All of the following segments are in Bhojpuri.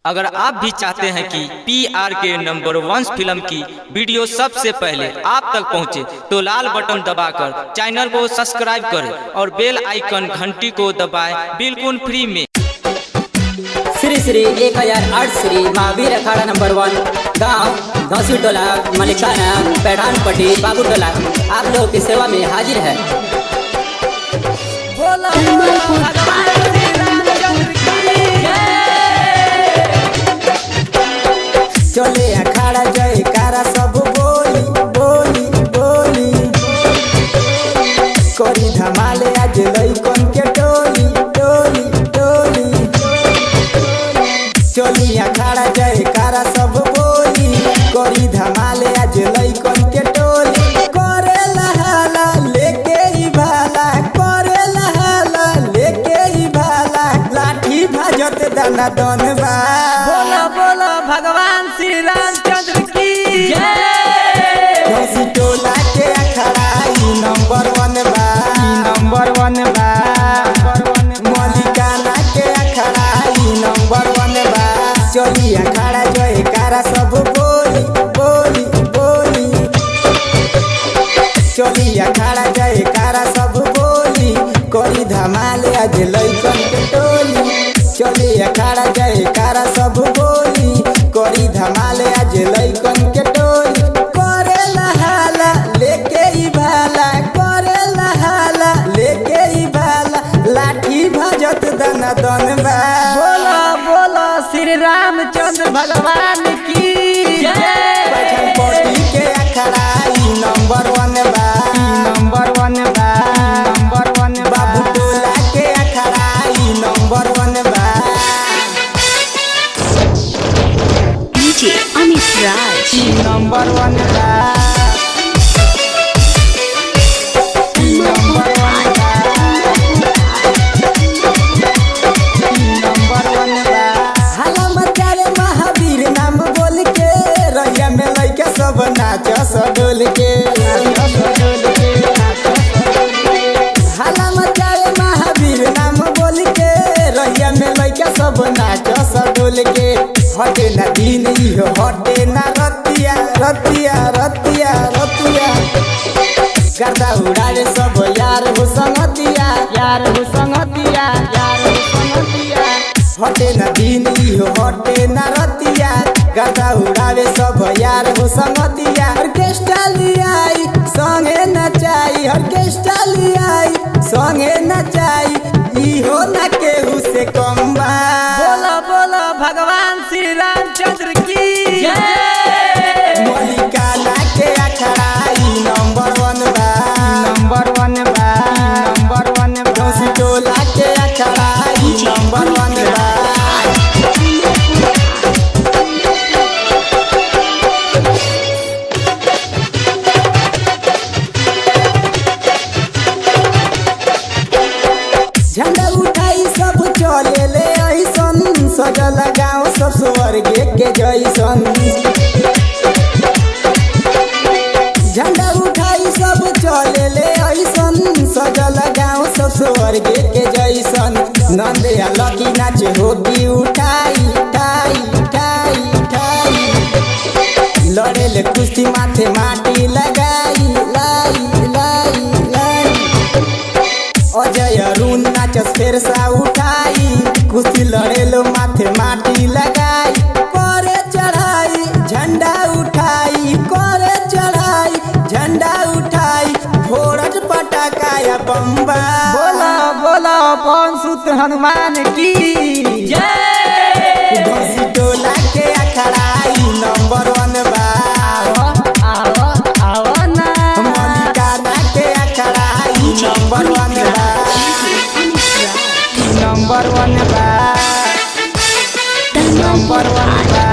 अगर आप भी चाहते हैं कि PRK नंबर 1 फिल्म की वीडियो सबसे पहले आप तक पहुंचे, तो लाल बटन दबाकर चैनल को सब्सक्राइब करें और बेल आइकन घंटी को दबाएं बिल्कुल फ्री में। श्री श्री 1008 श्री महावीर अखाड़ा नंबर 1 गांव घोसी टोला मलिकाना पैठानपट्टी बाबू टोला आप लोगों की सेवा में हाजिर है। चले अखाड़ा जयकारा सब बोली बोली बोली करी धमाले आज लइकन के टोली टोली टोली चली अखाड़ा जयकारा सब बोली करी धमाले आज लइकन के टोली करे लहाला लेके ही भाला करे लहाला लेके ही भाला लाठी भाजत दाना दन बा। बोला बोला भगवान श्री रामचंद्र की जय। घोसी टोला के अखाड़ा नंबर 1 बा नंबर 1 बा मलिकाना के अखाड़ा नंबर 1 बा। चली अखाड़ा जयकारा सब बोली बोली बोली चली अखाड़ा जयकारा सब बोली करी धमाल आज लइकन के टोली चली अखाड़ा जयकारा सब बोली करी धमाल आज लइकन के टोली करे लहाला लेके ही भाला करे लहाला लेके ही भाला लाठी भाजत दाना दन बा। बोला बोला श्री रामचंद्र भगवान की जय। पैठानपट्टी के अखाड़ा नंबर 1 बा नंबर 1 बा नंबर 1 बाबू टोला के अखाड़ा नंबर 1 बा। DJ Amit Raj नंबर 1 बा नंबर 1 बा नंबर 1 बा। हाला मचारे महावीर नाम बोल के रैया में लइका सब नाच सडोल के हाला मचारे महावीर नाम बोल के रैया में लइका सब नाच सडोल के हटे ना दिन इहो हटे ना रतिया रतिया रतिया रतिया गर्दा उड़ाले सब यार हो संगतिया यार हो संगतिया यार हो संगतिया हटे ना दिन इहो हटे ना रतिया गर्दा उड़ावे सब यार हो संगतिया ऑर्केस्ट्रा लियाई संगे नचाई ऑर्केस्ट्रा लियाई संगे नचाई इहो ना केहू से कम बा। बोला बोला भगवान श्री रामचंद्र की जय। मलिकाना के अखाड़ा नंबर 1 बा नंबर 1 बा नंबर 1 बा। घोसी टोला के अखाड़ा नंबर 1 बा। झंडा उठाई सब चले ले ऐसन सजल गाँव सब स्वर्ग के जैसन झंडा उठाई सब चले ले ऐसन सजल गाँव सब स्वर्ग के जैसन नंदे लकी नाच होगी उठाई उठाई उठाई उठाई लड़े ले कुश्ती माथे माटी लगाई लाई लाई लाई अजय अरुण नाचस फेर सा उठाई कुश्ती लड़े लो माथे माटी लगाई करे चढ़ाई झंडा उठाई करे चढ़ाई झंडा उठाई फोड़त पटाखा या बम्बा। बोला बोला पवन सुत हनुमान की जय। घोसी टोला के अखाड़ा नंबर 1 बा आओ आओ ना मलिकाना के अखाड़ा नंबर 1 बा नंबर 1 बा नंबर 1 बा।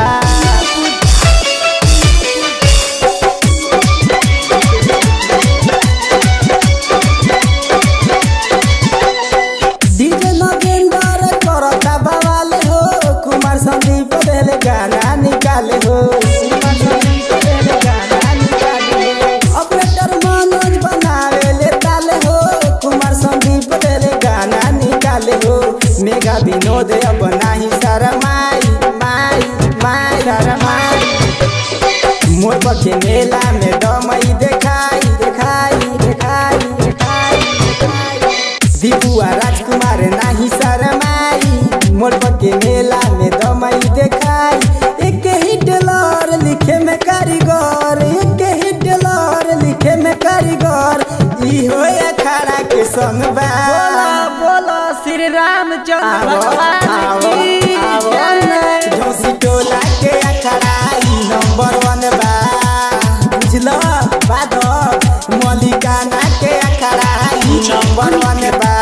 डीजे नगेंद्र करता बवाल हो कुमार संदीप देले गाना निकाले हो ऑपरेटर मनोज बनावे ले ताले हो कुमार संदीप देले गाना निकाले हो मेगा विनोद अब नाही शरमाई माई इहो अखाड़ा के संग बा। बोलो बोलो श्री रामचंद्र भगवान की जय। झोसी टोला के अखाड़ा ई नंबर 1 बा। बुझलो बात मलिकाना के अखाड़ा ई नंबर 1 बा।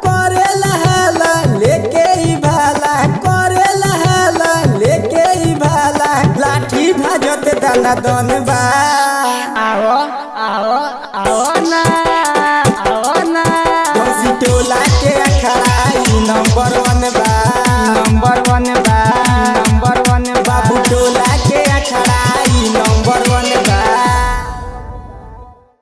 करेला हाला लेके ही भाला, करेला हाला लेके ही भाला, लाठी भाजत दाना दन बा। आओ आओ आओ ना आओ ना। झोसी टोला के अखाड़ा ई नंबर 1